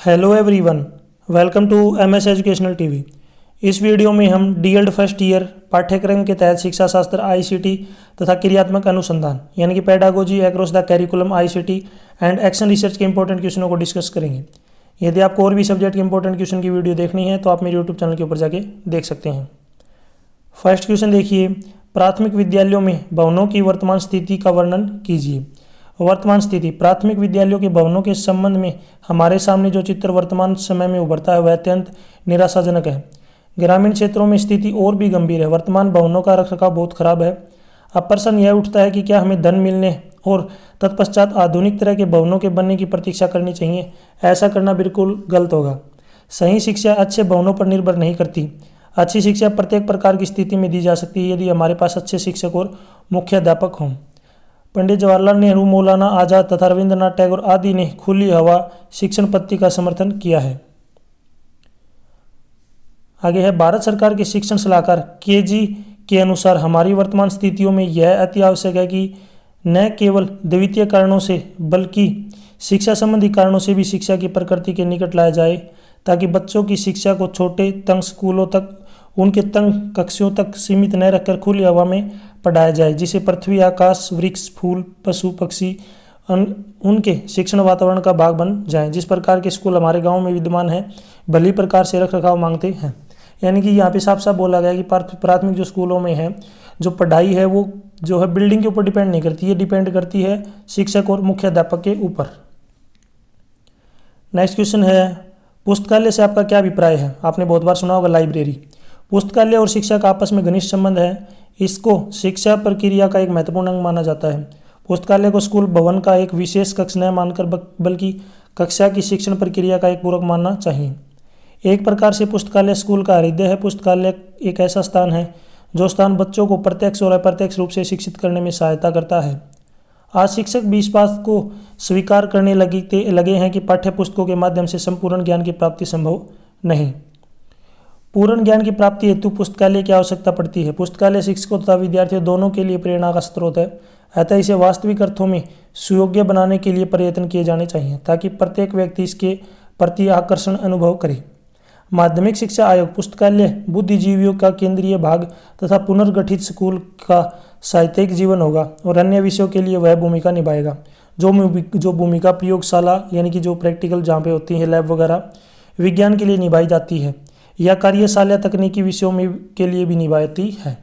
Hello everyone, welcome to MS educational TV. इस video में हम डीएड फर्स्ट ईयर पाठ्यक्रम के तहत शिक्षा शास्त्र आईसीटी तथा क्रियात्मक अनुसंधान यानी कि pedagogy across the curriculum ICT and action research के इंपॉर्टेंट क्वेश्चनों को डिस्कस करेंगे। यदि आपको और भी सब्जेक्ट के इंपॉर्टेंट क्वेश्चन की वीडियो देखनी है तो आप मेरे यूट्यूब चैनल के ऊपर जाके देख सकते हैं। फर्स्ट क्वेश्चन देखिए, प्राथमिक विद्यालयों में भवनों की वर्तमान स्थिति का वर्णन कीजिए। वर्तमान स्थिति, प्राथमिक विद्यालयों के भवनों के संबंध में हमारे सामने जो चित्र वर्तमान समय में उभरता है वह अत्यंत निराशाजनक है। ग्रामीण क्षेत्रों में स्थिति और भी गंभीर है। वर्तमान भवनों का रखरखाव बहुत खराब है। अब प्रश्न यह उठता है कि क्या हमें धन मिलने और तत्पश्चात आधुनिक तरह के भवनों के बनने की प्रतीक्षा करनी चाहिए? ऐसा करना बिल्कुल गलत होगा। सही शिक्षा अच्छे भवनों पर निर्भर नहीं करती। अच्छी शिक्षा प्रत्येक प्रकार की स्थिति में दी जा सकती है यदि हमारे पास अच्छे शिक्षक और मुख्य अध्यापक हों। पंडित जवाहरलाल नेहरू, मौलाना आजाद तथा रविंद्रनाथ टैगोर आदि ने खुली हवा शिक्षण पद्धति का समर्थन किया है। आगे है, भारत सरकार के शिक्षण सलाहकार केजी के अनुसार हमारी वर्तमान स्थितियों में यह अति आवश्यक है कि न केवल द्वितीय कारणों से बल्कि शिक्षा संबंधी कारणों से भी शिक्षा की प्रकृति के निकट लाया जाए ताकि बच्चों की शिक्षा को छोटे तंग स्कूलों तक, उनके तंग कक्षों तक सीमित न रखकर खुली हवा में पढ़ाया जाए, जिसे पृथ्वी, आकाश, वृक्ष, फूल, पशु पक्षी उनके शिक्षण वातावरण का भाग बन जाएं। जिस प्रकार के स्कूल हमारे गांव में विद्यमान है भली प्रकार से रख रखाव मांगते हैं। यानी कि यहाँ पे साफ साफ बोला गया कि प्राथमिक जो स्कूलों में है जो पढ़ाई है वो जो है बिल्डिंग के ऊपर डिपेंड नहीं करती है, डिपेंड करती है शिक्षक और मुख्य अध्यापक के ऊपर। नेक्स्ट क्वेश्चन है, पुस्तकालय से आपका क्या अभिप्राय है? आपने बहुत बार सुना होगा लाइब्रेरी। पुस्तकालय और शिक्षा का आपस में घनिष्ठ संबंध है। इसको शिक्षा प्रक्रिया का एक महत्वपूर्ण अंग माना जाता है। पुस्तकालय को स्कूल भवन का एक विशेष कक्ष न मानकर बल्कि कक्षा की शिक्षण प्रक्रिया का एक पूरक मानना चाहिए। एक प्रकार से पुस्तकालय स्कूल का हृदय है। पुस्तकालय एक ऐसा स्थान है जो स्थान बच्चों को प्रत्यक्ष और अप्रत्यक्ष रूप से शिक्षित करने में सहायता करता है। आज शिक्षक भी इस बात को स्वीकार करने लगे हैं कि पाठ्य पुस्तकों के माध्यम से संपूर्ण ज्ञान की प्राप्ति संभव नहीं। पूर्ण ज्ञान की प्राप्ति हेतु पुस्तकालय की आवश्यकता पड़ती है। पुस्तकालय शिक्षकों तथा विद्यार्थियों दोनों के लिए प्रेरणा का स्रोत है। अतः इसे वास्तविक अर्थों में सुयोग्य बनाने के लिए प्रयत्न किए जाने चाहिए ताकि प्रत्येक व्यक्ति इसके प्रति आकर्षण अनुभव करे। माध्यमिक शिक्षा आयोग पुस्तकालय बुद्धिजीवियों का केंद्रीय भाग तथा पुनर्गठित स्कूल का साहित्यिक जीवन होगा और अन्य विषयों के लिए वह भूमिका निभाएगा। जो भूमिका प्रयोगशाला यानी कि जो प्रैक्टिकल जहाँ पे होती है लैब वगैरह विज्ञान के लिए निभाई जाती है या कार्यशाला तकनीकी विषयों में के लिए भी निभाती है।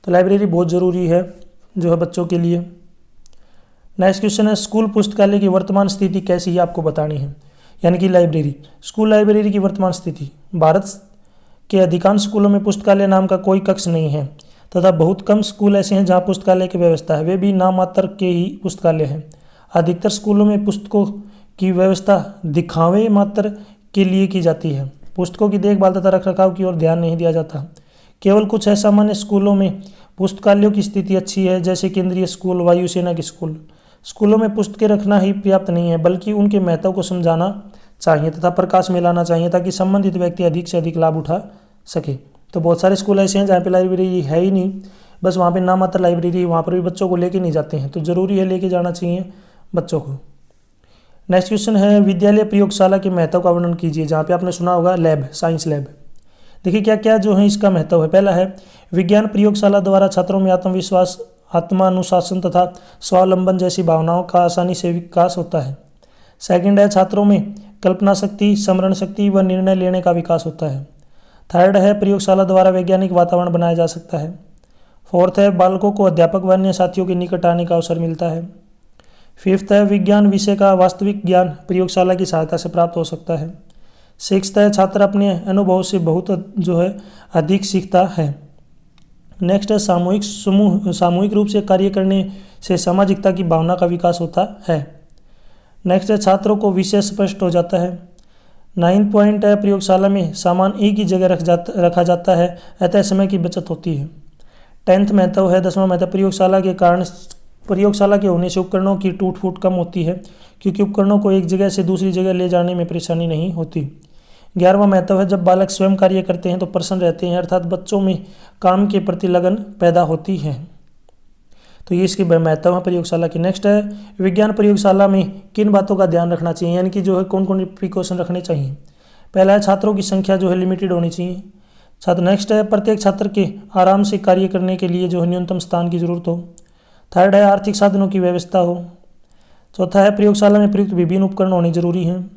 तो लाइब्रेरी बहुत ज़रूरी है जो है बच्चों के लिए। नेक्स्ट क्वेश्चन है, स्कूल पुस्तकालय की वर्तमान स्थिति कैसी है आपको बतानी है। यानी कि लाइब्रेरी, स्कूल लाइब्रेरी की वर्तमान स्थिति। भारत के अधिकांश स्कूलों में पुस्तकालय नाम का कोई कक्ष नहीं है तथा बहुत कम स्कूल ऐसे हैं जहाँ पुस्तकालय की व्यवस्था है, वे भी नाम मात्र के ही पुस्तकालय हैं। अधिकतर स्कूलों में पुस्तकों की व्यवस्था दिखावे मात्र के लिए की जाती है। पुस्तकों की देखभाल तथा रखरखाव की ओर ध्यान नहीं दिया जाता। केवल कुछ असामान्य स्कूलों में पुस्तकालयों की स्थिति अच्छी है, जैसे केंद्रीय स्कूल, वायुसेना के स्कूल। स्कूलों में पुस्तकें रखना ही पर्याप्त नहीं है बल्कि उनके महत्व को समझाना चाहिए तथा प्रकाश में लाना चाहिए ताकि संबंधित व्यक्ति अधिक से अधिक लाभ उठा सके। तो बहुत सारे स्कूल ऐसे हैं जहाँ पे लाइब्रेरी है ही नहीं, बस वहाँ पे नाम मात्र लाइब्रेरी, वहाँ पर भी बच्चों को लेके नहीं जाते हैं। तो ज़रूरी है लेके जाना चाहिए बच्चों को। नेक्स्ट क्वेश्चन है, विद्यालय प्रयोगशाला के महत्व का वर्णन कीजिए। जहाँ पे आपने सुना होगा लैब, साइंस लैब। देखिए क्या क्या जो है इसका महत्व है। पहला है, विज्ञान प्रयोगशाला द्वारा छात्रों में आत्मविश्वास, आत्मानुशासन तथा स्वावलंबन जैसी भावनाओं का आसानी से विकास होता है। सेकंड है, छात्रों में कल्पना शक्ति, स्मरण शक्ति व निर्णय लेने का विकास होता है। थर्ड है, प्रयोगशाला द्वारा वैज्ञानिक वातावरण बनाया जा सकता है। फोर्थ है, बालकों को अध्यापक व अन्य साथियों के निकट आने का अवसर मिलता है। फिफ्थ है, विज्ञान विषय का वास्तविक ज्ञान प्रयोगशाला की सहायता से प्राप्त हो सकता है। सिक्स्थ है, छात्र अपने अनुभव से बहुत जो है अधिक सीखता है। नेक्स्ट है, सामूहिक रूप से कार्य करने से सामाजिकता की भावना का विकास होता है। नेक्स्ट है, छात्रों को विषय स्पष्ट हो जाता है। 9 पॉइंट है, प्रयोगशाला में सामान एक ही जगह रखा जाता है, अतः समय की बचत होती है। 10th महत्व है, 10वां महत्व, प्रयोगशाला के होने से उपकरणों की टूट फूट कम होती है क्योंकि उपकरणों को एक जगह से दूसरी जगह ले जाने में परेशानी नहीं होती। 11वां महत्व है, जब बालक स्वयं कार्य करते हैं तो प्रसन्न रहते हैं, अर्थात बच्चों में काम के प्रति लगन पैदा होती है। तो ये इसकी महत्व है प्रयोगशाला की। नेक्स्ट है विज्ञान प्रयोगशाला में किन बातों का ध्यान रखना चाहिए, यानी कि जो है कौन कौन प्रिकॉशन रखने चाहिए। पहला है छात्रों की संख्या जो है लिमिटेड होनी चाहिए। छात्र नेक्स्ट है प्रत्येक छात्र के आराम से कार्य करने के लिए जो है न्यूनतम स्थान की जरूरत हो। थर्ड है आर्थिक साधनों की व्यवस्था हो। चौथा है प्रयोगशाला में प्रयुक्त विभिन्न उपकरण होने जरूरी हैं।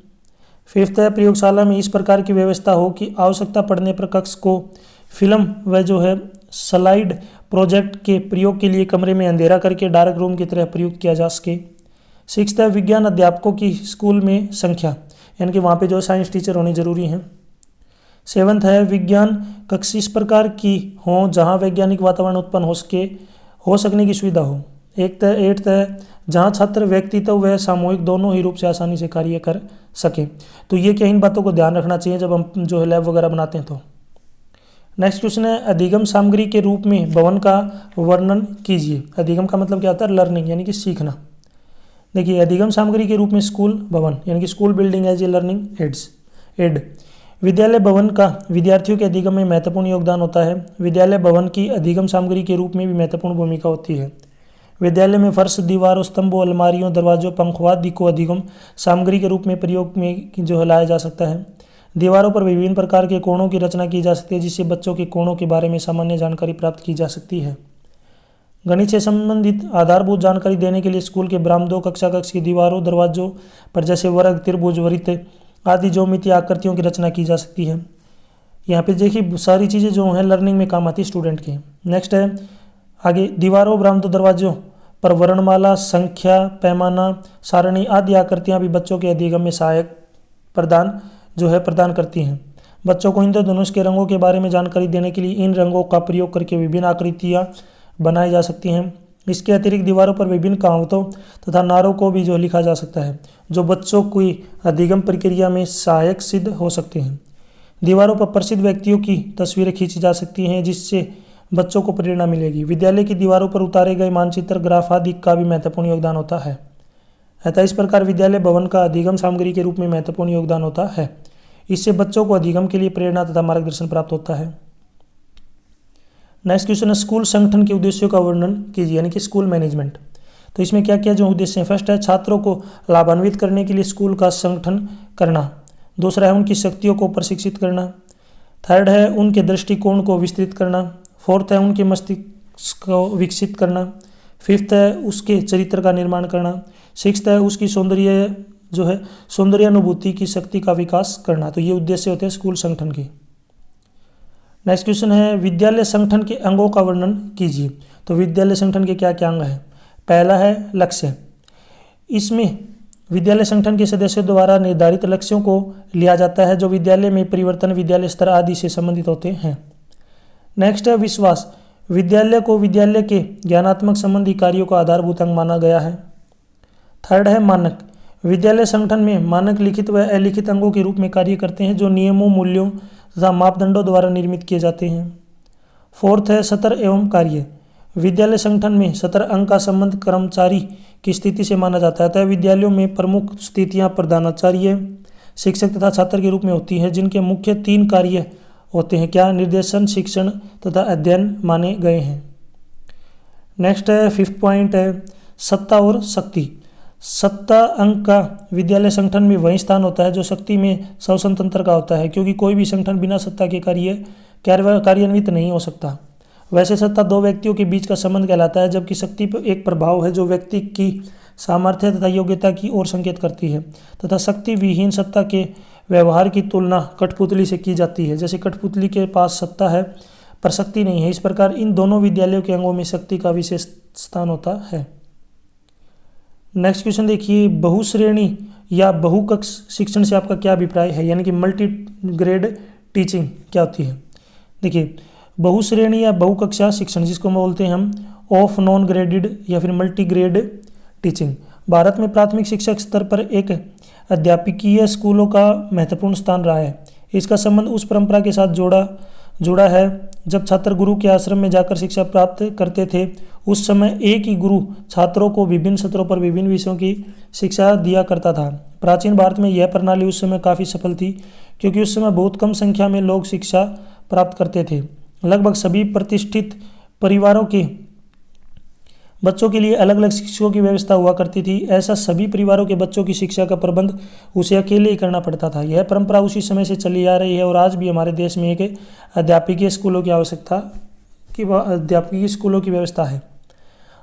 फिफ्थ है प्रयोगशाला में इस प्रकार की व्यवस्था हो कि आवश्यकता पड़ने पर कक्ष को फिल्म व जो है स्लाइड प्रोजेक्ट के प्रयोग के लिए कमरे में अंधेरा करके डार्क रूम की तरह प्रयुक्त किया जा सके। सिक्स्थ है विज्ञान अध्यापकों की स्कूल में संख्या, यानी कि वहाँ पे जो साइंस टीचर होने जरूरी हैं। सेवंथ है विज्ञान कक्ष इस प्रकार की हो जहाँ वैज्ञानिक वातावरण उत्पन्न हो सकने की सुविधा हो। एट्थ है जहाँ छात्र व्यक्तित्व व सामूहिक दोनों ही रूप से आसानी से कार्य कर सके। तो ये क्या इन बातों को ध्यान रखना चाहिए जब हम जो है लैब वगैरह बनाते हैं। तो नेक्स्ट क्वेश्चन है अधिगम सामग्री के रूप में भवन का वर्णन कीजिए। अधिगम का मतलब क्या होता है, लर्निंग यानी कि सीखना। देखिए अधिगम सामग्री के रूप में स्कूल भवन यानी कि school building as a learning aid. विद्यालय भवन का विद्यार्थियों के अधिगम में महत्वपूर्ण योगदान होता है। विद्यालय भवन की अधिगम सामग्री के रूप में भी महत्वपूर्ण भूमिका होती है। विद्यालय में फर्श, दीवारों, स्तंभों, अलमारियों, दरवाजों, पंखों आदि को अधिगम सामग्री के रूप में प्रयोग में जो है लाया जा सकता है। दीवारों पर विभिन्न प्रकार के कोणों की रचना की जा सकती है जिससे बच्चों के कोणों के बारे में सामान्य जानकारी प्राप्त की जा सकती है। गणित से संबंधित आधारभूत जानकारी देने के लिए स्कूल के बरामदों, कक्षा कक्ष की दीवारों, दरवाजों पर जैसे वर्ग, त्रिभुज, वृत्त आदि ज्योमितीय आकृतियों की रचना की जा सकती है। यहाँ पे देखिए सारी चीज़ें जो हैं लर्निंग में काम आती है स्टूडेंट के। नेक्स्ट है आगे दीवारों, बरामदों, दरवाजों पर वर्णमाला, संख्या, पैमाना, सारणी आदि आकृतियाँ भी बच्चों के अधिगम में सहायक प्रदान करती हैं। बच्चों को इंद्रधनुष के रंगों के बारे में जानकारी देने के लिए इन रंगों का प्रयोग करके विभिन्न आकृतियाँ बनाई जा सकती हैं। इसके अतिरिक्त दीवारों पर विभिन्न कहावतों तथा नारों को भी जो लिखा जा सकता है जो बच्चों की अधिगम प्रक्रिया में सहायक सिद्ध हो सकते हैं। दीवारों पर प्रसिद्ध व्यक्तियों की तस्वीरें खींची जा सकती हैं जिससे बच्चों को प्रेरणा मिलेगी। विद्यालय की दीवारों पर उतारे गए मानचित्र, ग्राफ आदि का भी महत्वपूर्ण योगदान होता है। अतः इस प्रकार विद्यालय भवन का अधिगम सामग्री के रूप में महत्वपूर्ण योगदान होता है। इससे बच्चों को अधिगम के लिए प्रेरणा तथा मार्गदर्शन प्राप्त होता है। नेक्स्ट क्वेश्चन है स्कूल संगठन के उद्देश्यों का वर्णन कीजिए, यानी कि स्कूल मैनेजमेंट। तो इसमें क्या क्या जो उद्देश्य हैं, फर्स्ट है छात्रों को लाभान्वित करने के लिए स्कूल का संगठन करना। दूसरा है उनकी शक्तियों को प्रशिक्षित करना। थर्ड है उनके दृष्टिकोण को विस्तृत करना। फोर्थ है उनके मस्तिष्क को विकसित करना। फिफ्थ है उसके चरित्र का निर्माण करना। सिक्स्थ है उसकी सौंदर्यानुभूति की शक्ति का विकास करना। तो ये उद्देश्य होते हैं स्कूल संगठन के। नेक्स्ट क्वेश्चन है विद्यालय संगठन के अंगों का वर्णन कीजिए। तो विद्यालय संगठन के क्या क्या अंग हैं। पहला है लक्ष्य। इसमें विद्यालय संगठन के सदस्यों द्वारा निर्धारित लक्ष्यों को लिया जाता है जो विद्यालय में परिवर्तन, विद्यालय स्तर आदि से संबंधित होते हैं। नेक्स्ट है विश्वास। विद्यालय को विद्यालय के ज्ञानात्मक संबंधी कार्यों का आधारभूत अंग माना गया है। थर्ड है मानक। विद्यालय संगठन में मानक लिखित व अलिखित अंगों के रूप में कार्य करते हैं जो नियमों, मूल्यों तथा मापदंडों द्वारा निर्मित किए जाते हैं। फोर्थ है सत्र एवं कार्य। विद्यालय संगठन में सत्र अंग का संबंध कर्मचारी की स्थिति से माना जाता है। अतः विद्यालयों में प्रमुख स्थितियां प्रधानाचार्य, शिक्षक तथा छात्र के रूप में होती हैं जिनके मुख्य 3 कार्य होते हैं। क्या, निर्देशन, शिक्षण तथा अध्ययन माने गए हैं। नेक्स्ट है 5th पॉइंट है सत्ता और शक्ति। सत्ता अंग का विद्यालय संगठन में वही स्थान होता है जो शक्ति में स्वतंत्रता का होता है, क्योंकि कोई भी संगठन बिना सत्ता के कार्यान्वित नहीं हो सकता। वैसे सत्ता 2 व्यक्तियों के बीच का संबंध कहलाता है, जबकि शक्ति एक प्रभाव है जो व्यक्ति की सामर्थ्य तथा योग्यता की ओर संकेत करती है, तथा शक्ति विहीन सत्ता के व्यवहार की तुलना कठपुतली से की जाती है। जैसे कठपुतली के पास सत्ता है पर शक्ति नहीं है, इस प्रकार इन दोनों विद्यालयों के अंगों में शक्ति का विशेष स्थान होता है। नेक्स्ट क्वेश्चन देखिए बहुश्रेणी या बहुकक्ष शिक्षण से आपका क्या अभिप्राय है, यानी कि मल्टी ग्रेड टीचिंग क्या होती है। देखिए बहुश्रेणी या बहुकक्षा शिक्षण जिसको हम बोलते हैं हम ऑफ नॉन ग्रेडेड या फिर मल्टी ग्रेड टीचिंग, भारत में प्राथमिक शिक्षक स्तर पर एक अध्यापकीय स्कूलों का महत्वपूर्ण स्थान रहा है। इसका संबंध उस परंपरा के साथ जुड़ा है जब छात्र गुरु के आश्रम में जाकर शिक्षा प्राप्त करते थे। उस समय एक ही गुरु छात्रों को विभिन्न सत्रों पर विभिन्न विषयों की शिक्षा दिया करता था। प्राचीन भारत में यह प्रणाली उस समय काफ़ी सफल थी, क्योंकि उस समय बहुत कम संख्या में लोग शिक्षा प्राप्त करते थे। लगभग सभी प्रतिष्ठित परिवारों के बच्चों के लिए अलग अलग शिक्षकों की व्यवस्था हुआ करती थी। ऐसा सभी परिवारों के बच्चों की शिक्षा का प्रबंध उसे अकेले ही करना पड़ता था। यह परंपरा उसी समय से चली आ रही है और आज भी हमारे देश में एक अध्यापकीय स्कूलों की अध्यापकीय स्कूलों की व्यवस्था है।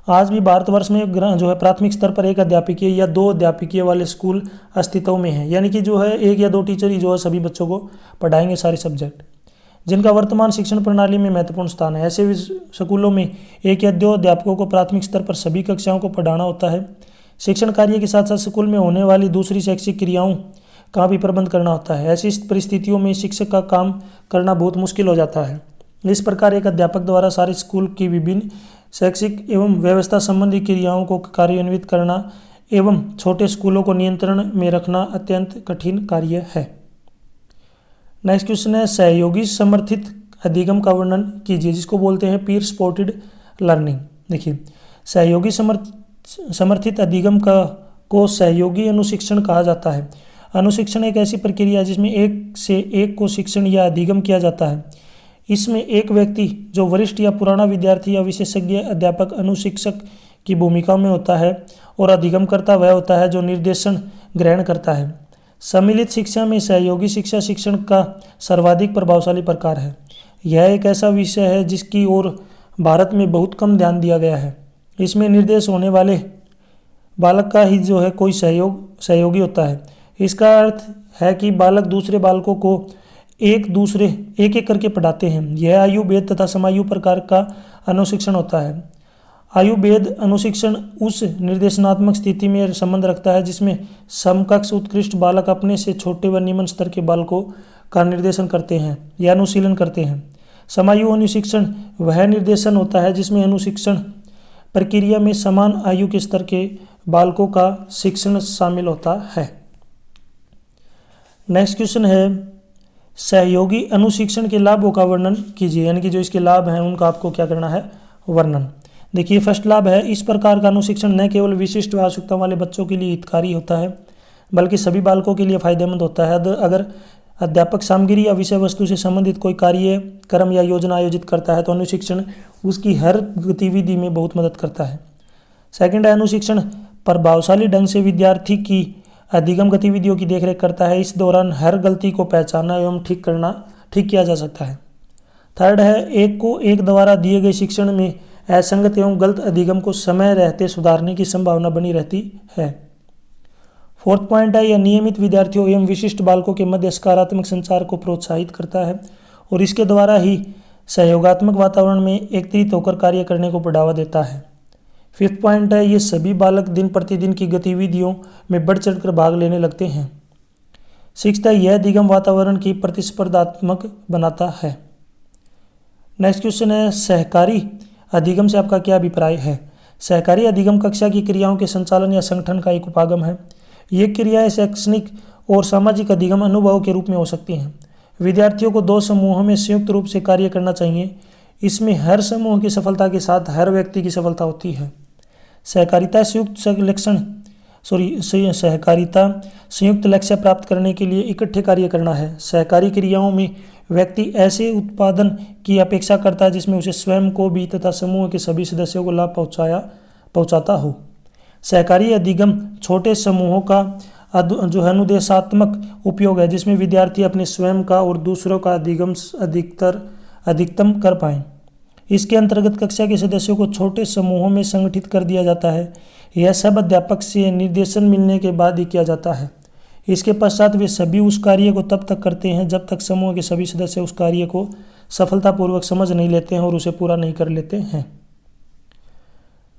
आज भी भारतवर्ष में जो है प्राथमिक स्तर पर एक अध्यापकीय या 2 अध्यापकीय वाले स्कूल अस्तित्व में हैं, यानी कि जो है 1 या 2 टीचर ही जो है सभी बच्चों को पढ़ाएंगे सारे सब्जेक्ट, जिनका वर्तमान शिक्षण प्रणाली में महत्वपूर्ण स्थान है। ऐसे स्कूलों में 1 या 2 अध्यापकों को प्राथमिक स्तर पर सभी कक्षाओं को पढ़ाना होता है। शिक्षण कार्य के साथ साथ स्कूल में होने वाली दूसरी शैक्षिक क्रियाओं का भी प्रबंध करना होता है। ऐसी परिस्थितियों में शिक्षक का काम करना बहुत मुश्किल हो जाता है। इस प्रकार एक अध्यापक द्वारा सारे स्कूल की विभिन्न शैक्षिक एवं व्यवस्था संबंधी क्रियाओं को कार्यान्वित करना एवं छोटे स्कूलों को नियंत्रण में रखना अत्यंत कठिन कार्य है। नेक्स्ट क्वेश्चन है, सहयोगी समर्थित अधिगम का वर्णन कीजिए, जिसको बोलते हैं पीयर सपोर्टेड लर्निंग। देखिए, सहयोगी समर्थित अधिगम को सहयोगी अनुशिक्षण कहा जाता है। अनुशिक्षण एक ऐसी प्रक्रिया है जिसमें एक से एक को शिक्षण या अधिगम किया जाता है। इसमें एक व्यक्ति जो वरिष्ठ या पुराना विद्यार्थी या विशेषज्ञ अध्यापक अनुशिक्षक की भूमिका में होता है और अधिगम करता वह होता है जो निर्देशन ग्रहण करता है। सम्मिलित शिक्षा में सहयोगी शिक्षा शिक्षण का सर्वाधिक प्रभावशाली प्रकार है। यह एक ऐसा विषय है जिसकी ओर भारत में बहुत कम ध्यान दिया गया है। इसमें निर्देश होने वाले बालक का ही जो है कोई सहयोगी होता है। इसका अर्थ है कि बालक दूसरे बालकों को एक एक करके पढ़ाते हैं। यह आयु भेद तथा समायु प्रकार का अनुशिक्षण होता है। आयु भेद अनुशिक्षण उस निर्देशनात्मक स्थिति में संबंध रखता है जिसमें समकक्ष उत्कृष्ट बालक अपने से छोटे व निम्न स्तर के बालकों का निर्देशन करते हैं या अनुशीलन करते हैं। समायु अनुशिक्षण वह निर्देशन होता है जिसमें अनुशिक्षण प्रक्रिया में समान आयु के स्तर के बालकों का शिक्षण शामिल होता है। नेक्स्ट क्वेश्चन है, सहयोगी अनुशिक्षण के लाभों का वर्णन कीजिए, यानी कि जो इसके लाभ हैं उनका आपको क्या करना है, वर्णन। देखिए, फर्स्ट लाभ है, इस प्रकार का अनुशिक्षण न केवल विशिष्ट आवश्यकता वाले बच्चों के लिए हितकारी होता है बल्कि सभी बालकों के लिए फायदेमंद होता है। अगर अध्यापक सामग्री या विषय वस्तु से संबंधित कोई कार्यक्रम या योजना आयोजित करता है तो अनुशिक्षण उसकी हर गतिविधि में बहुत मदद करता है। सेकंड है, अनुशिक्षण प्रभावशाली ढंग से विद्यार्थी की अधिगम गतिविधियों की देखरेख करता है। इस दौरान हर गलती को पहचानना एवं ठीक किया जा सकता है। थर्ड है, एक द्वारा दिए गए शिक्षण में असंगत एवं गलत अधिगम को समय रहते सुधारने की संभावना बनी रहती है। फोर्थ पॉइंट है, यह नियमित विद्यार्थियों एवं विशिष्ट बालकों के मध्य सकारात्मक संचार को प्रोत्साहित करता है और इसके द्वारा ही सहयोगात्मक वातावरण में एकत्रित होकर कार्य करने को बढ़ावा देता है। फिफ्थ पॉइंट है, ये सभी बालक दिन प्रतिदिन की गतिविधियों में बढ़ चढ़कर भाग लेने लगते हैं। सिक्स्थ है, यह अधिगम वातावरण की प्रतिस्पर्धात्मक बनाता है। नेक्स्ट क्वेश्चन है, सहकारी अधिगम से आपका क्या अभिप्राय है। सहकारी अधिगम कक्षा की क्रियाओं के संचालन या संगठन का एक उपागम है। ये क्रियाएं शैक्षणिक और सामाजिक अधिगम अनुभवों के रूप में हो सकती हैं। विद्यार्थियों को 2 समूहों में संयुक्त रूप से कार्य करना चाहिए। इसमें हर समूह की सफलता के साथ हर व्यक्ति की सफलता होती है। सहकारिता संयुक्त लक्ष्य प्राप्त करने के लिए इकट्ठे कार्य करना है। सहकारी क्रियाओं में व्यक्ति ऐसे उत्पादन की अपेक्षा करता है जिसमें उसे स्वयं को भी तथा समूह के सभी सदस्यों को लाभ पहुंचाता हो। सहकारी अधिगम छोटे समूहों का जो है अनुदेशात्मक उपयोग है जिसमें विद्यार्थी अपने स्वयं का और दूसरों का अधिगम अधिकतम कर पाएं। इसके अंतर्गत कक्षा के सदस्यों को छोटे समूहों में संगठित कर दिया जाता है। यह सब अध्यापक से निर्देशन मिलने के बाद ही किया जाता है। इसके पश्चात वे सभी उस कार्य को तब तक करते हैं जब तक समूह के सभी सदस्य उस कार्य को सफलतापूर्वक समझ नहीं लेते हैं और उसे पूरा नहीं कर लेते हैं।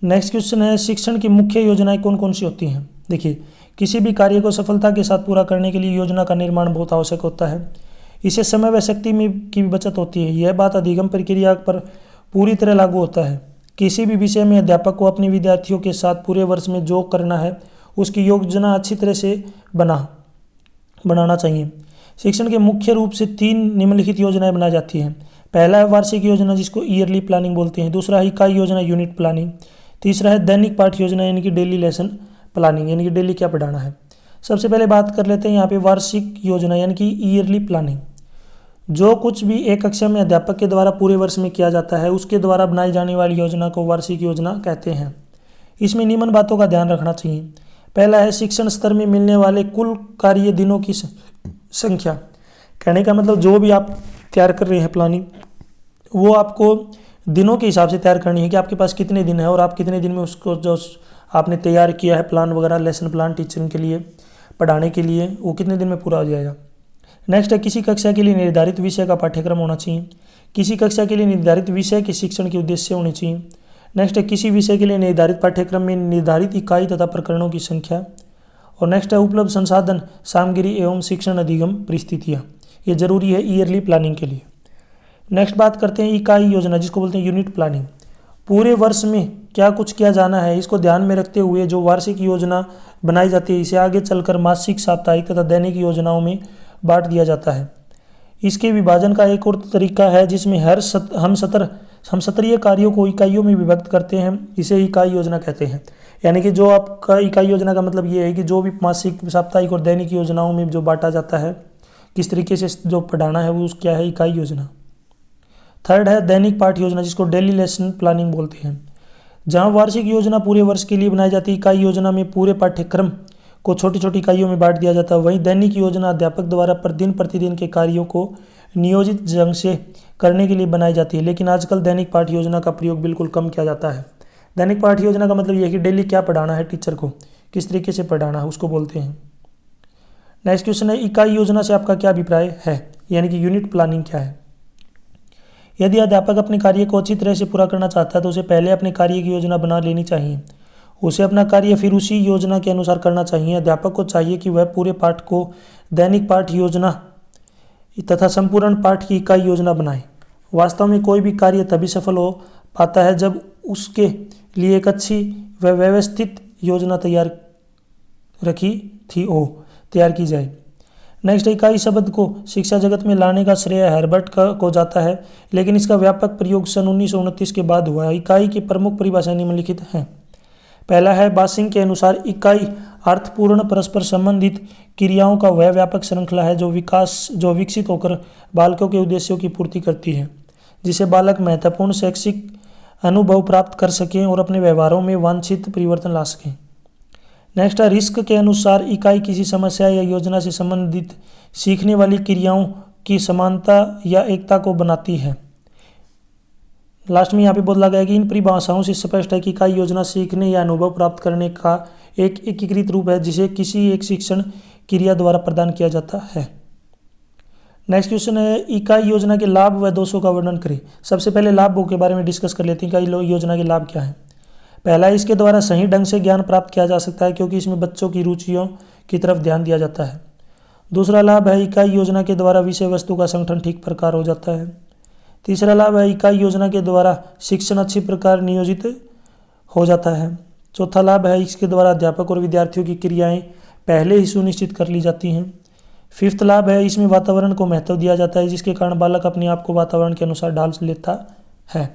नेक्स्ट क्वेश्चन है, शिक्षण की मुख्य योजनाएं कौन कौन सी होती हैं। देखिए, किसी भी कार्य को सफलता के साथ पूरा करने के लिए योजना का निर्माण बहुत आवश्यक होता है। इससे समय व शक्ति की भी बचत होती है। यह बात अधिगम प्रक्रिया पर पूरी तरह लागू होता है। किसी भी विषय में अध्यापक को अपने विद्यार्थियों के साथ पूरे वर्ष में जो करना है उसकी योजना अच्छी तरह से बनाना चाहिए। शिक्षण के मुख्य रूप से 3 निम्नलिखित योजनाएं बनाई जाती हैं। पहला है वार्षिक योजना जिसको ईयरली प्लानिंग बोलते हैं। दूसरा है इकाई योजना यूनिट प्लानिंग। तीसरा है दैनिक पाठ योजना यानी कि डेली लेसन प्लानिंग, यानी कि डेली क्या पढ़ाना है। सबसे पहले बात कर लेते हैं यहाँ पे वार्षिक योजना यानी कि ईयरली प्लानिंग। जो कुछ भी एक कक्षा में अध्यापक के द्वारा पूरे वर्ष में किया जाता है उसके द्वारा बनाई जाने वाली योजना को वार्षिक योजना कहते हैं। इसमें निम्न बातों का ध्यान रखना चाहिए। पहला है शिक्षण स्तर में मिलने वाले कुल कार्य दिनों की संख्या। कहने का मतलब जो भी आप तैयार कर रहे हैं प्लानिंग, वो आपको दिनों के हिसाब से तैयार करनी है कि आपके पास कितने दिन है और आप कितने दिन में उसको जो आपने तैयार किया है प्लान वगैरह, लेसन प्लान टीचिंग के लिए, पढ़ाने के लिए, वो कितने दिन में पूरा हो जाएगा। नेक्स्ट है किसी कक्षा के लिए निर्धारित विषय का पाठ्यक्रम होना चाहिए। किसी कक्षा के लिए निर्धारित विषय के शिक्षण के उद्देश्य होने चाहिए। नेक्स्ट है किसी विषय के लिए निर्धारित पाठ्यक्रम में निर्धारित इकाई तथा प्रकरणों की संख्या। और नेक्स्ट है उपलब्ध संसाधन, सामग्री एवं शिक्षण अधिगम परिस्थितियाँ। ये जरूरी है ईयरली प्लानिंग के लिए। नेक्स्ट बात करते हैं इकाई योजना, जिसको बोलते हैं यूनिट प्लानिंग। पूरे वर्ष में क्या कुछ किया जाना है, इसको ध्यान में रखते हुए जो वार्षिक योजना बनाई जाती है, इसे आगे चलकर मासिक, साप्ताहिक तथा दैनिक योजनाओं में बांट दिया जाता है। इसके विभाजन का एक और तरीका है जिसमें हम सत्रीय कार्यों को इकाइयों में विभक्त करते हैं, इसे इकाई योजना कहते हैं। यानी कि जो आपका इकाई योजना का मतलब ये है कि जो भी मासिक, साप्ताहिक और दैनिक योजनाओं में जो बांटा जाता है, किस तरीके से जो पढ़ाना है, वो क्या है, इकाई योजना। थर्ड है दैनिक पाठ योजना, जिसको डेली लेसन प्लानिंग बोलते हैं। जहाँ वार्षिक योजना पूरे वर्ष के लिए बनाई जाती है, इकाई योजना में पूरे पाठ्यक्रम को छोटी छोटी इकाइयों में बांट दिया जाता है। वहीं दैनिक योजना अध्यापक द्वारा दिन प्रतिदिन के कार्यों को नियोजित ढंग से करने के लिए बनाई जाती है, लेकिन आजकल दैनिक पाठ योजना का प्रयोग बिल्कुल कम किया जाता है। दैनिक पाठ योजना का मतलब यह है कि डेली क्या पढ़ाना है, टीचर को किस तरीके से पढ़ाना है, उसको बोलते हैं। नेक्स्ट क्वेश्चन है इकाई योजना से आपका क्या अभिप्राय है, यानी कि यूनिट प्लानिंग क्या है। यदि अध्यापक अपने कार्य को अच्छी तरह से पूरा करना चाहता है तो उसे पहले अपने कार्य की योजना बना लेनी चाहिए। उसे अपना कार्य फिर उसी योजना के अनुसार करना चाहिए। अध्यापक को चाहिए कि वह पूरे पाठ को दैनिक पाठ योजना तथा संपूर्ण पाठ की इकाई योजना बनाए। वास्तव में कोई भी कार्य तभी सफल हो पाता है जब उसके लिए एक अच्छी व व्यवस्थित योजना तैयार की जाए। नेक्स्ट, इकाई शब्द को शिक्षा जगत में लाने का श्रेय हर्बर्ट को जाता है, लेकिन इसका व्यापक प्रयोग सन 1929 के बाद हुआ है। इकाई की प्रमुख परिभाषाएं निम्नलिखित हैं। पहला है बासिंग के अनुसार इकाई अर्थपूर्ण परस्पर संबंधित क्रियाओं का वह व्यापक श्रृंखला है जो विकसित होकर बालकों के उद्देश्यों की पूर्ति करती है, जिसे बालक महत्वपूर्ण शैक्षिक अनुभव प्राप्त कर सकें और अपने व्यवहारों में वांछित परिवर्तन ला सकें। नेक्स्ट है रिस्क के अनुसार इकाई किसी समस्या या योजना से संबंधित सीखने वाली क्रियाओं की समानता या एकता को बनाती है। लास्ट में यहाँ पे बोला गया कि इन परिभाषाओं से स्पष्ट है कि इकाई योजना सीखने या अनुभव प्राप्त करने का एक एकीकृत रूप है जिसे किसी एक शिक्षण क्रिया द्वारा प्रदान किया जाता है। नेक्स्ट क्वेश्चन है इकाई योजना के लाभ व दोषों का वर्णन करें। सबसे पहले लाभों के बारे में डिस्कस कर लेते हैं। इकाई योजना के लाभ क्या है। पहला, इसके द्वारा सही ढंग से ज्ञान प्राप्त किया जा सकता है क्योंकि इसमें बच्चों की रुचियों की तरफ ध्यान दिया जाता है। दूसरा लाभ है इकाई योजना के द्वारा विषय वस्तु का संगठन ठीक प्रकार हो जाता है। तीसरा लाभ है इकाई योजना के द्वारा शिक्षण अच्छी प्रकार नियोजित हो जाता है। चौथा लाभ है इसके द्वारा अध्यापक और विद्यार्थियों की क्रियाएं पहले ही सुनिश्चित कर ली जाती हैं। फिफ्थ लाभ है इसमें वातावरण को महत्व दिया जाता है जिसके कारण बालक अपने आप को वातावरण के अनुसार ढाल लेता है।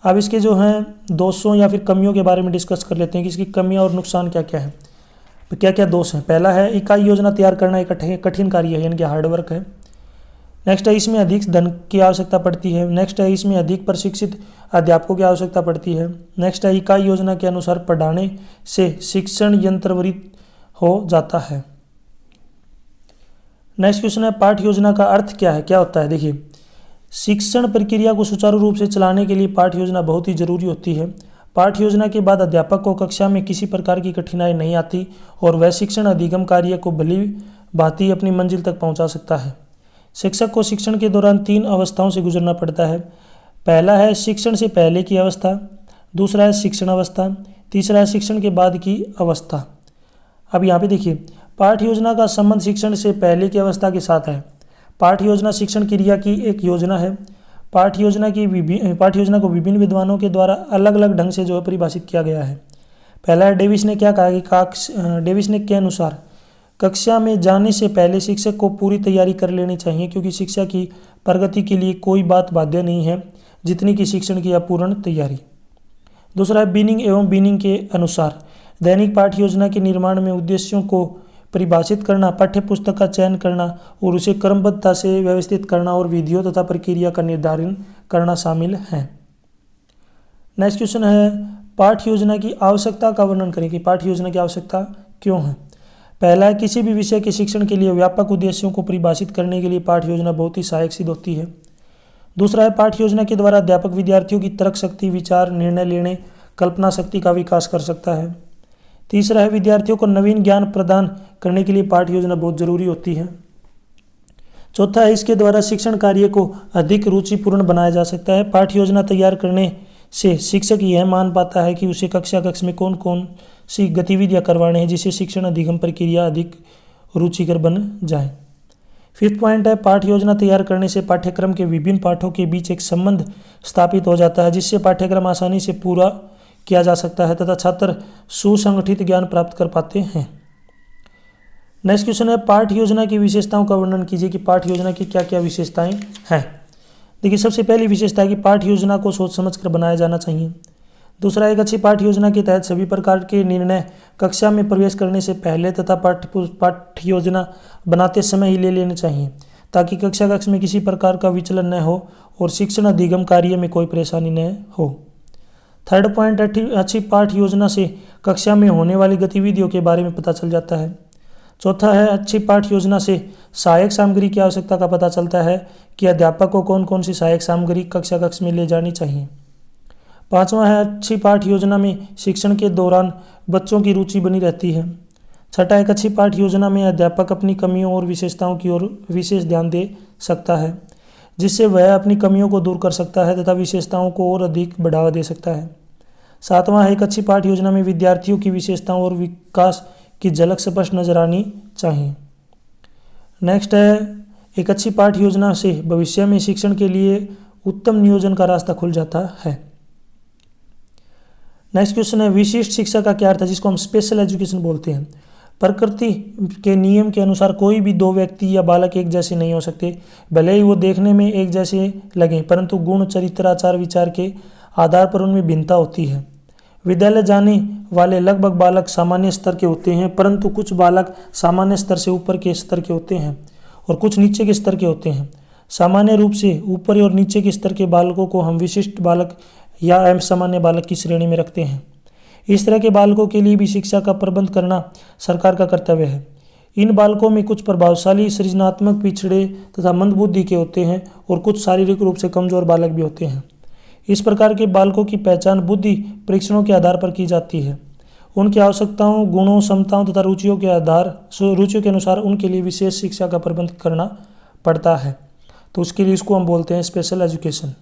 अब इसके जो हैं दोषों या फिर कमियों के बारे में डिस्कस कर लेते हैं कि इसकी कमियां और नुकसान क्या क्या है, तो क्या क्या दोष हैं। पहला है इकाई योजना तैयार करना एक कठिन कार्य है, यानी कि हार्डवर्क है। नेक्स्ट है इसमें अधिक धन की आवश्यकता पड़ती है। नेक्स्ट है इसमें अधिक प्रशिक्षित अध्यापकों की आवश्यकता पड़ती है। नेक्स्ट है इकाई योजना के अनुसार पढ़ाने से शिक्षण यंत्रवत हो जाता है। नेक्स्ट क्वेश्चन है पाठ योजना का अर्थ क्या है, क्या होता है। देखिए, शिक्षण प्रक्रिया को सुचारू रूप से चलाने के लिए पाठ योजना बहुत ही जरूरी होती है। पाठ योजना के बाद अध्यापक को कक्षा में किसी प्रकार की कठिनाई नहीं आती और वह शिक्षण अधिगम कार्य को भली भांति अपनी मंजिल तक पहुंचा सकता है। शिक्षक को शिक्षण के दौरान 3 अवस्थाओं से गुजरना पड़ता है। पहला है शिक्षण से पहले की अवस्था, दूसरा है शिक्षण अवस्था, तीसरा है शिक्षण के बाद की अवस्था। अब यहाँ पे देखिए, पाठ योजना का संबंध शिक्षण से पहले की अवस्था के साथ है। पाठ योजना शिक्षण क्रिया की एक योजना है। पाठ योजना को विभिन्न विद्वानों के द्वारा अलग अलग ढंग से जो है परिभाषित किया गया है। पहला है डेविस ने क्या कहा कि डेविस ने के अनुसार कक्षा में जाने से पहले शिक्षक को पूरी तैयारी कर लेनी चाहिए क्योंकि शिक्षा की प्रगति के लिए कोई बात बाध्य नहीं है जितनी कि शिक्षण की अपूर्ण तैयारी। दूसरा है बीनिंग एवं बीनिंग के अनुसार दैनिक पाठ योजना के निर्माण में उद्देश्यों को परिभाषित करना, पाठ्य पुस्तक का चयन करना और उसे क्रमबद्धता से व्यवस्थित करना और विधियों तथा प्रक्रिया का निर्धारण करना शामिल है। नेक्स्ट क्वेश्चन है पाठ्य योजना की आवश्यकता का वर्णन करें कि पाठ्य योजना की आवश्यकता क्यों है। पहला है, किसी भी विषय के शिक्षण के लिए व्यापक उद्देश्यों को परिभाषित करने के लिए पाठ्य योजना बहुत ही सहायक सिद्ध होती है। दूसरा है, पाठ्य योजना के द्वारा अध्यापक विद्यार्थियों की तर्क शक्ति, विचार, निर्णय लेने, कल्पना शक्ति का विकास कर सकता है। तीसरा है, विद्यार्थियों को नवीन ज्ञान प्रदान करने के लिए पाठ्य योजना बहुत जरूरी होती है। चौथा है, इसके द्वारा शिक्षण कार्य को अधिक रुचिपूर्ण बनाया जा सकता है। पाठ्य योजना तैयार करने से शिक्षक यह मान पाता है कि उसे कक्षा कक्ष में कौन कौन सी गतिविधियां करवाने हैं जिससे शिक्षण अधिगम प्रक्रिया अधिक रुचिकर बन जाए। फिफ्थ पॉइंट है, पाठ्य योजना तैयार करने से पाठ्यक्रम के विभिन्न पाठों के बीच एक संबंध स्थापित हो जाता है जिससे पाठ्यक्रम आसानी से पूरा किया जा सकता है तथा छात्र सुसंगठित ज्ञान प्राप्त कर पाते हैं। नेक्स्ट क्वेश्चन है, पाठ्य योजना की विशेषताओं का वर्णन कीजिए कि पाठ्य योजना की क्या क्या विशेषताएं हैं। देखिए, सबसे पहली विशेषता है कि पाठ्य योजना को सोच समझकर बनाया जाना चाहिए। दूसरा, एक अच्छी पाठ्य योजना के तहत सभी प्रकार के निर्णय कक्षा में प्रवेश करने से पहले तथा पाठ्य योजना बनाते समय ही ले लेने चाहिए ताकि कक्षा कक्ष में किसी प्रकार का विचलन न हो और शिक्षण अधिगम कार्य में कोई परेशानी न हो। थर्ड पॉइंट, अच्छी पाठ्य योजना से कक्षा में होने वाली गतिविधियों के बारे में पता चल जाता है। चौथा है, अच्छी पाठ्य योजना से सहायक सामग्री की आवश्यकता का पता चलता है कि अध्यापक को कौन कौन सी सहायक सामग्री कक्षा कक्ष में ले जानी चाहिए। पांचवा है, अच्छी पाठ्य योजना में शिक्षण के दौरान बच्चों की रुचि बनी रहती है। छठा, एक अच्छी पाठ्य योजना में अध्यापक अपनी कमियों और विशेषताओं की ओर विशेष ध्यान दे सकता है जिससे वह अपनी कमियों को दूर कर सकता है तथा विशेषताओं को और अधिक बढ़ावा दे सकता है। सातवां है, एक अच्छी पाठ्य योजना में विद्यार्थियों की विशेषताओं और विकास की झलक स्पष्ट नजर आनी चाहिए। नेक्स्ट है, एक अच्छी पाठ्य योजना से भविष्य में शिक्षण के लिए उत्तम नियोजन का रास्ता खुल जाता है। नेक्स्ट क्वेश्चन है, विशिष्ट शिक्षा का क्या अर्थ है जिसको हम स्पेशल एजुकेशन बोलते हैं। प्रकृति के नियम के अनुसार कोई भी दो व्यक्ति या बालक एक जैसे नहीं हो सकते, भले ही वो देखने में एक जैसे लगें, परंतु गुण, चरित्र, आचार, विचार के आधार पर उनमें भिन्नता होती है। विद्यालय जाने वाले लगभग बालक सामान्य स्तर के होते हैं, परंतु कुछ बालक सामान्य स्तर से ऊपर के स्तर के होते हैं और कुछ नीचे के स्तर के होते हैं। सामान्य रूप से ऊपर और नीचे के स्तर के बालकों को हम विशिष्ट बालक या असामान्य बालक की श्रेणी में रखते हैं। इस तरह के बालकों के लिए भी शिक्षा का प्रबंध करना सरकार का कर्तव्य है। इन बालकों में कुछ प्रभावशाली, सृजनात्मक, पिछड़े तथा मंदबुद्धि के होते हैं और कुछ शारीरिक रूप से कमजोर बालक भी होते हैं। इस प्रकार के बालकों की पहचान बुद्धि परीक्षणों के आधार पर की जाती है। उनकी आवश्यकताओं, गुणों, क्षमताओं तथा रुचियों के अनुसार उनके लिए विशेष शिक्षा का प्रबंध करना पड़ता है, तो उसके लिए इसको हम बोलते हैं स्पेशल एजुकेशन।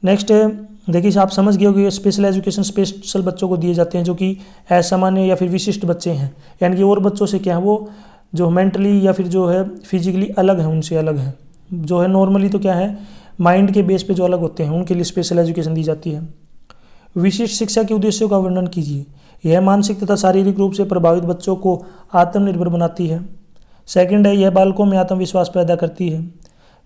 नेक्स्ट है, देखिए आप समझ गए होंगे, स्पेशल एजुकेशन स्पेशल बच्चों को दिए जाते हैं जो कि असामान्य या फिर विशिष्ट बच्चे हैं, यानी कि और बच्चों से क्या है, वो जो मेंटली या फिर जो है फिजिकली अलग है, उनसे अलग है। जो है नॉर्मली तो क्या है, माइंड के बेस पे जो अलग होते हैं उनके लिए स्पेशल एजुकेशन दी जाती है। विशिष्ट शिक्षा के उद्देश्यों का वर्णन कीजिए। यह मानसिक तथा शारीरिक रूप से प्रभावित बच्चों को आत्मनिर्भर बनाती है। सेकंड है, यह बालकों में आत्मविश्वास पैदा करती है।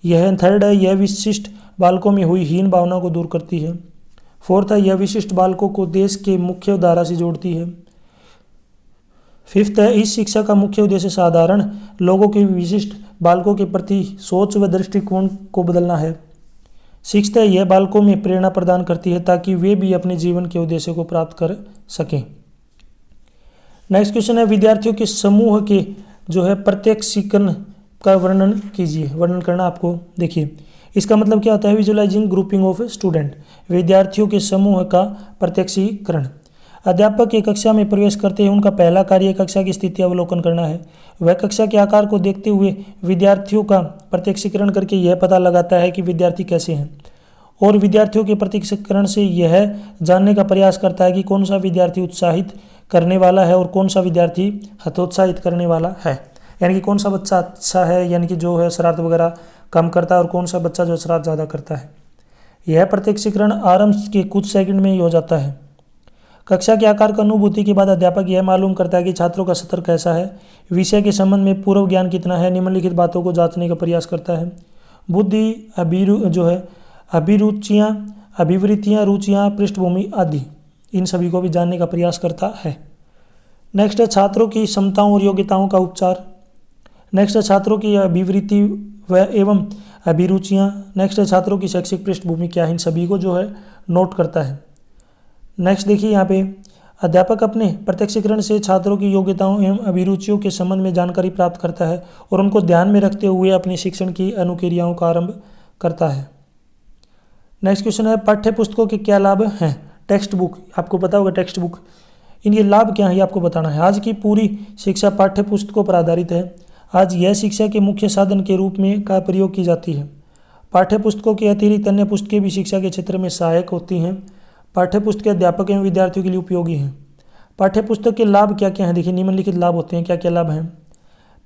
यह थर्ड है, यह विशिष्ट बालकों में हुई हीन भावना को दूर करती है। फोर्थ है, यह विशिष्ट बालकों को देश के मुख्य धारा से जोड़ती है। फिफ्थ है, इस शिक्षा का मुख्य उद्देश्य साधारण लोगों के विशिष्ट बालकों के प्रति सोच व दृष्टिकोण को बदलना है। सिक्स्थ है, यह बालकों में प्रेरणा प्रदान करती है ताकि वे भी अपने जीवन के उद्देश्य को प्राप्त कर सकें। नेक्स्ट क्वेश्चन है, विद्यार्थियों के समूह के जो है प्रत्यक्षीकरण का वर्णन कीजिए। वर्णन करना आपको, देखिए इसका मतलब क्या होता है, विजुअलाइजिंग ग्रुपिंग ऑफ स्टूडेंट, विद्यार्थियों के समूह का प्रत्यक्षीकरण। अध्यापक के कक्षा में प्रवेश करते ही उनका पहला कार्य कक्षा की स्थिति अवलोकन करना है। वह कक्षा के आकार को देखते हुए विद्यार्थियों का प्रत्यक्षीकरण करके यह पता लगाता है कि विद्यार्थी कैसे हैं और विद्यार्थियों के प्रत्यक्षीकरण से यह जानने का प्रयास करता है कि कौन सा विद्यार्थी उत्साहित करने वाला है और कौन सा विद्यार्थी हतोत्साहित करने वाला है, यानी कि कौन सा बच्चा अच्छा है, यानी कि जो है शरारत वगैरह कम करता है और कौन सा बच्चा जो शरारत ज़्यादा करता है। यह प्रत्यक्षीकरण आरंभ के कुछ सेकंड में ही हो जाता है। कक्षा के आकार की अनुभूति के बाद अध्यापक यह मालूम करता है कि छात्रों का स्तर कैसा है, विषय के संबंध में पूर्व ज्ञान कितना है, निम्नलिखित बातों को जांचने का प्रयास करता है। बुद्धि, अभिरुचियाँ, अभिवृत्तियाँ, रुचियाँ, पृष्ठभूमि आदि, इन सभी को भी जानने का प्रयास करता है। नेक्स्ट है, छात्रों की क्षमताओं और योग्यताओं का उपचार। नेक्स्ट है, छात्रों की अभिवृत्ति व एवं अभिरुचियाँ। नेक्स्ट है, छात्रों की शैक्षिक पृष्ठभूमि क्या है, इन सभी को जो है नोट करता है। नेक्स्ट देखिए यहाँ पे, अध्यापक अपने प्रत्यक्षीकरण से छात्रों की योग्यताओं एवं अभिरुचियों के संबंध में जानकारी प्राप्त करता है और उनको ध्यान में रखते हुए अपनी शिक्षण की अनुक्रियाओं का आरंभ करता है। नेक्स्ट क्वेश्चन है, पाठ्य पुस्तकों के क्या लाभ हैं? टेक्स्ट बुक, आपको पता होगा टेक्स्ट बुक, इनके लाभ क्या हैं ये आपको बताना है। आज की पूरी शिक्षा पाठ्य पुस्तकों पर आधारित है। आज यह शिक्षा के मुख्य साधन के रूप में का प्रयोग की जाती है। पाठ्य पुस्तकों के अतिरिक्त अन्य पुस्तकें भी शिक्षा के क्षेत्र में सहायक होती हैं। पाठ्य पुस्तकें अध्यापक एवं विद्यार्थियों के लिए उपयोगी हैं। पाठ्य पुस्तक के लाभ क्या क्या हैं? देखिए निम्नलिखित लाभ होते हैं, क्या क्या लाभ हैं।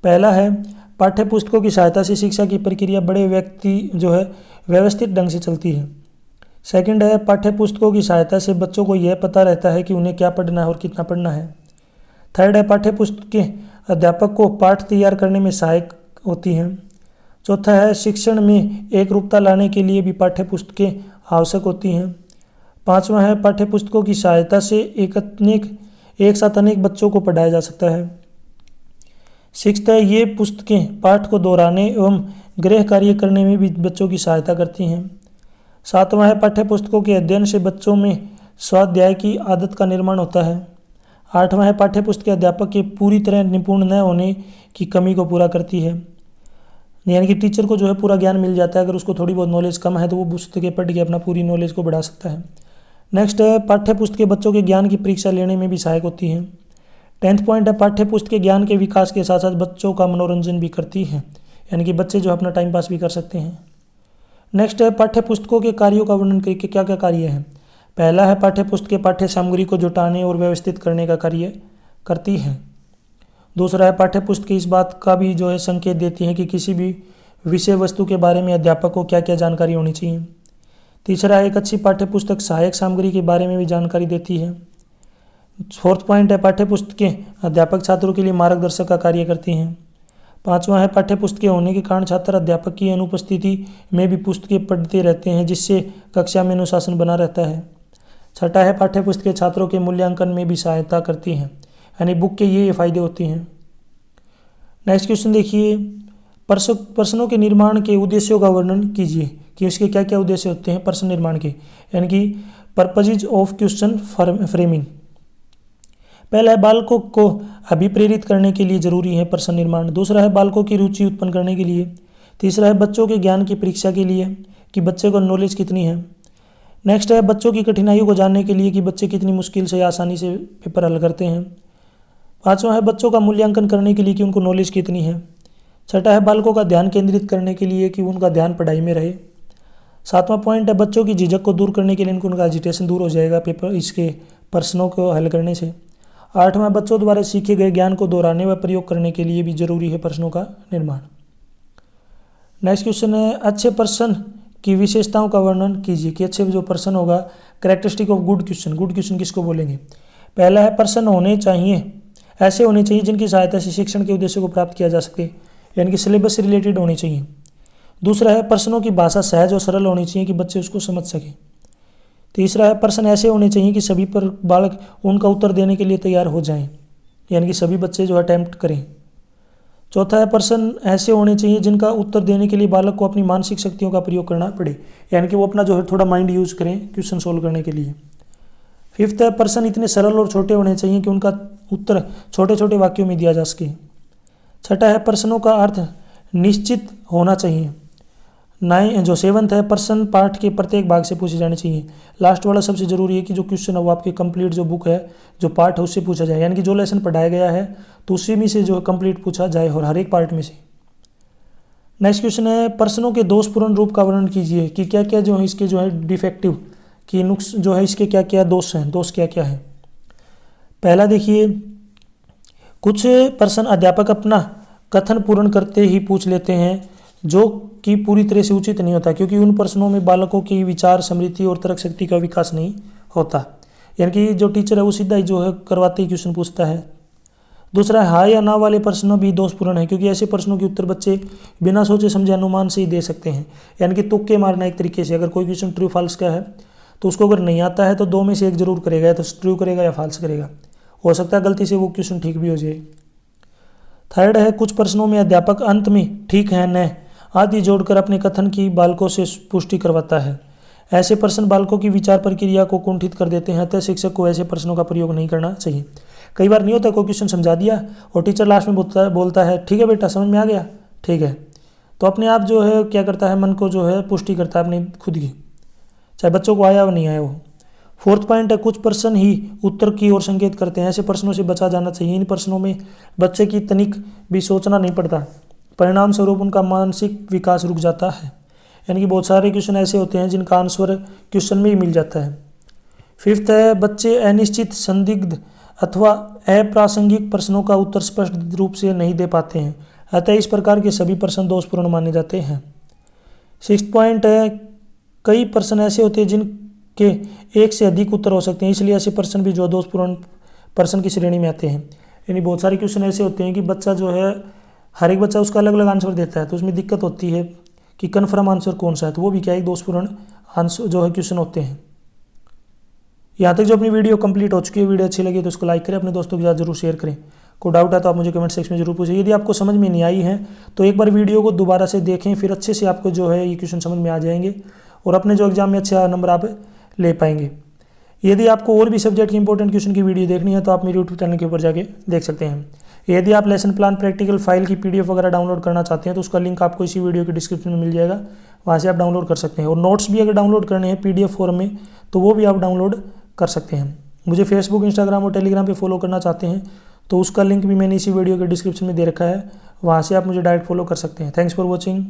पहला है, पाठ्य पुस्तकों की सहायता से शिक्षा की प्रक्रिया बड़े व्यक्ति जो है व्यवस्थित ढंग से चलती है। सेकंड है, पाठ्य पुस्तकों की सहायता से बच्चों को यह पता रहता है कि उन्हें क्या पढ़ना है और कितना पढ़ना है। थर्ड है, पाठ्य पुस्तकें अध्यापक को पाठ तैयार करने में सहायक होती हैं। चौथा है, शिक्षण में एक रूपता लाने के लिए भी पाठ्य पुस्तकें आवश्यक होती हैं। पांचवा है, पाठ्य पुस्तकों की सहायता से एक साथ अनेक बच्चों को पढ़ाया जा सकता है। सिक्स्थ है, ये पुस्तकें पाठ को दोहराने एवं गृह कार्य करने में भी बच्चों की सहायता करती हैं। सातवां है, पाठ्य पुस्तकों के अध्ययन से बच्चों में स्वाध्याय की आदत का निर्माण होता है। आठवां है, पाठ्य पुस्तकें अध्यापक के पूरी तरह निपुण न होने की कमी को पूरा करती है। यानी कि टीचर को जो है पूरा ज्ञान मिल जाता है, अगर उसको थोड़ी बहुत नॉलेज कम है तो वो पुस्तकें पढ़ के अपना पूरी नॉलेज को बढ़ा सकता है। नेक्स्ट है, पाठ्य पुस्तकें बच्चों के ज्ञान की परीक्षा लेने में भी सहायक होती हैं। 10th पॉइंट है, पाठ्य पुस्तकें ज्ञान के विकास के साथ साथ बच्चों का मनोरंजन भी करती हैं, यानी कि बच्चे जो अपना टाइम पास भी कर सकते हैं। नेक्स्ट है, पाठ्य पुस्तकों के कार्यों का वर्णन करके क्या क्या कार्य हैं। पहला है, पाठ्य पुस्तकें पाठ्य सामग्री को जुटाने और व्यवस्थित करने का कार्य करती हैं। दूसरा है, पाठ्य पुस्तकें इस बात का भी जो है संकेत देती हैं कि किसी भी विषय वस्तु के बारे में अध्यापक को क्या क्या जानकारी होनी चाहिए। तीसरा है, एक अच्छी पाठ्य पुस्तक सहायक सामग्री के बारे में भी जानकारी देती है। 4th पॉइंट है, पाठ्य पुस्तकें अध्यापक छात्रों के लिए मार्गदर्शक का कार्य करती हैं। 5वां है, पाठ्य पुस्तकें होने के कारण छात्र अध्यापक की अनुपस्थिति में भी पुस्तकें पढ़ते रहते हैं, जिससे कक्षा में अनुशासन बना रहता है। 6ठा है, पाठ्य पुस्तकें छात्रों के मूल्यांकन में भी सहायता करती हैं, यानी बुक के ये फायदे होते हैं। नेक्स्ट क्वेश्चन देखिए, प्रश्नों के निर्माण के उद्देश्यों का वर्णन कीजिए कि उसके क्या क्या उद्देश्य होते हैं प्रश्न निर्माण के, यानी कि पर्पजेज ऑफ क्वेश्चन फ्रेमिंग। पहला है, बालकों को अभिप्रेरित करने के लिए जरूरी है प्रश्न निर्माण। दूसरा है, बालकों की रुचि उत्पन्न करने के लिए। तीसरा है, बच्चों के ज्ञान की परीक्षा के लिए कि बच्चे को नॉलेज कितनी है। नेक्स्ट है, बच्चों की कठिनाइयों को जानने के लिए कि बच्चे कितनी मुश्किल से आसानी से पेपर हल करते हैं। 5वां है, बच्चों का मूल्यांकन करने के लिए कि उनको नॉलेज कितनी है। 6ठा है, बालकों का ध्यान केंद्रित करने के लिए कि उनका ध्यान पढ़ाई में रहे। 7वां पॉइंट है, बच्चों की झिझक को दूर करने के लिए उनका एजिटेशन दूर हो जाएगा पेपर इसके प्रश्नों को हल करने से। 8वां, बच्चों द्वारा सीखे गए ज्ञान को दोहराने व प्रयोग करने के लिए भी जरूरी है प्रश्नों का निर्माण। नेक्स्ट क्वेश्चन है, अच्छे प्रश्न की विशेषताओं का वर्णन कीजिए कि अच्छे जो प्रश्न होगा, characteristic of good question. Good question किसको बोलेंगे। पहला है, प्रश्न होने चाहिए ऐसे होने चाहिए जिनकी सहायता से शिक्षण के उद्देश्य को प्राप्त किया जा सके, यानी कि सिलेबस से रिलेटेड होनी चाहिए। दूसरा है, प्रश्नों की भाषा सहज और सरल होनी चाहिए कि बच्चे उसको समझ सकें। तीसरा है, प्रश्न ऐसे होने चाहिए कि सभी पर बालक उनका उत्तर देने के लिए तैयार हो जाएं, यानी कि सभी बच्चे जो अटेम्प्ट करें। चौथा है, प्रश्न ऐसे होने चाहिए जिनका उत्तर देने के लिए बालक को अपनी मानसिक शक्तियों का प्रयोग करना पड़े, यानी कि वो अपना जो है थोड़ा माइंड यूज करें क्वेश्चन सोल्व करने के लिए। 5th है, प्रश्न इतने सरल और छोटे होने चाहिए कि उनका उत्तर छोटे छोटे वाक्यों में दिया जा सके। 6ठा है, प्रश्नों का अर्थ निश्चित होना चाहिए। 7th है, प्रश्न पाठ के प्रत्येक भाग से पूछे जाने चाहिए। लास्ट वाला सबसे जरूरी है कि जो क्वेश्चन है वो आपके कंप्लीट जो बुक है जो पार्ट है उससे पूछा जाए, यानी कि जो लेसन पढ़ाया गया है तो उसी में से जो कंप्लीट पूछा जाए और हर एक पार्ट में से। नेक्स्ट क्वेश्चन है, प्रश्नों के दोषपूर्ण रूप का वर्णन कीजिए कि क्या क्या जो है इसके जो है डिफेक्टिव कि नुक्स जो है इसके क्या क्या दोष हैं, दोष क्या क्या है। पहला देखिए, कुछ प्रश्न अध्यापक अपना कथन पूर्ण करते ही पूछ लेते हैं जो कि पूरी तरह से उचित नहीं होता, क्योंकि उन प्रश्नों में बालकों की विचार स्मृति और तर्क शक्ति का विकास नहीं होता, यानी कि जो टीचर है वो सीधा ही जो है करवाते ही क्वेश्चन पूछता है। दूसरा है, हाँ या ना वाले प्रश्न भी दोषपूर्ण है, क्योंकि ऐसे प्रश्नों के उत्तर बच्चे बिना सोचे समझे अनुमान से ही दे सकते हैं, यानी कि तुक्के मारना एक तरीके से। अगर कोई क्वेश्चन ट्रू फॉल्स का है तो उसको अगर नहीं आता है तो 2 में से एक जरूर करेगा, या तो ट्रू करेगा या फॉल्स करेगा। हो सकता है गलती से वो क्वेश्चन ठीक भी हो जाए। थर्ड है, कुछ प्रश्नों में अध्यापक अंत में ठीक है न आदि जोड़कर अपने कथन की बालकों से पुष्टि करवाता है। ऐसे प्रश्न बालकों की विचार प्रक्रिया को कुंठित कर देते हैं, अतः शिक्षक को ऐसे प्रश्नों का प्रयोग नहीं करना चाहिए। कई बार नहीं होता, कोई क्वेश्चन समझा दिया और टीचर लास्ट में बोलता है ठीक है बेटा समझ में आ गया, ठीक है, तो अपने आप जो है क्या करता है, मन को जो है पुष्टि करता है अपनी खुद की, चाहे बच्चों को आया हो नहीं आया हो। फोर्थ पॉइंट है, कुछ प्रश्न ही उत्तर की ओर संकेत करते हैं, ऐसे प्रश्नों से बचा जाना चाहिए। इन प्रश्नों में बच्चे की तनिक भी सोचना नहीं पड़ता, परिणाम स्वरूप उनका मानसिक विकास रुक जाता है। यानी कि बहुत सारे क्वेश्चन ऐसे होते हैं जिनका आंसर क्वेश्चन में ही मिल जाता है। फिफ्थ है, बच्चे अनिश्चित, संदिग्ध अथवा अप्रासंगिक प्रश्नों का उत्तर स्पष्ट रूप से नहीं दे पाते हैं, अतः इस प्रकार के सभी प्रश्न दोषपूर्ण माने जाते हैं। सिक्स्थ पॉइंट है, कई प्रश्न ऐसे होते हैं जिनके एक से अधिक उत्तर हो सकते हैं, इसलिए ऐसे प्रश्न भी जो दोषपूर्ण प्रश्न की श्रेणी में आते हैं। यानी बहुत सारे क्वेश्चन ऐसे होते हैं कि बच्चा जो है, हर एक बच्चा उसका अलग अलग आंसर देता है, तो उसमें दिक्कत होती है कि कन्फर्म आंसर कौन सा है, तो वो भी क्या एक दोषपूर्ण आंसर जो है क्वेश्चन होते हैं। यहाँ तक जो अपनी वीडियो कंप्लीट हो चुकी है, वीडियो अच्छी लगी तो उसको लाइक करें, अपने दोस्तों के साथ जरूर शेयर करें। कोई डाउट है तो आप मुझे कमेंट सेक्शन में जरूर पूछिए। यदि आपको समझ में नहीं आई है तो एक बार वीडियो को दोबारा से देखें, फिर अच्छे से आपको जो है ये क्वेश्चन समझ में आ जाएंगे और अपने जो एग्जाम में अच्छा नंबर आप ले पाएंगे। यदि आपको और भी सब्जेक्ट की इंपॉर्टेंट क्वेश्चन की वीडियो देखनी है तो आप मेरे यूट्यूब चैनल के ऊपर जाके देख सकते हैं। यदि आप लेसन प्लान प्रैक्टिकल फाइल की PDF वगैरह डाउनलोड करना चाहते हैं तो उसका लिंक आपको इसी वीडियो के डिस्क्रिप्शन में मिल जाएगा, वहाँ से आप डाउनलोड कर सकते हैं। और नोट्स भी अगर डाउनलोड करने हैं PDF फॉर्म में तो वो भी आप डाउनलोड कर सकते हैं। मुझे फेसबुक, इंस्टाग्राम और टेलीग्राम पे फॉलो करना चाहते हैं तो उसका लिंक भी मैंने इसी वीडियो के डिस्क्रिप्शन में दे रखा है, वहाँ से आप मुझे डायरेक्ट फॉलो कर सकते हैं। Thanks for watching.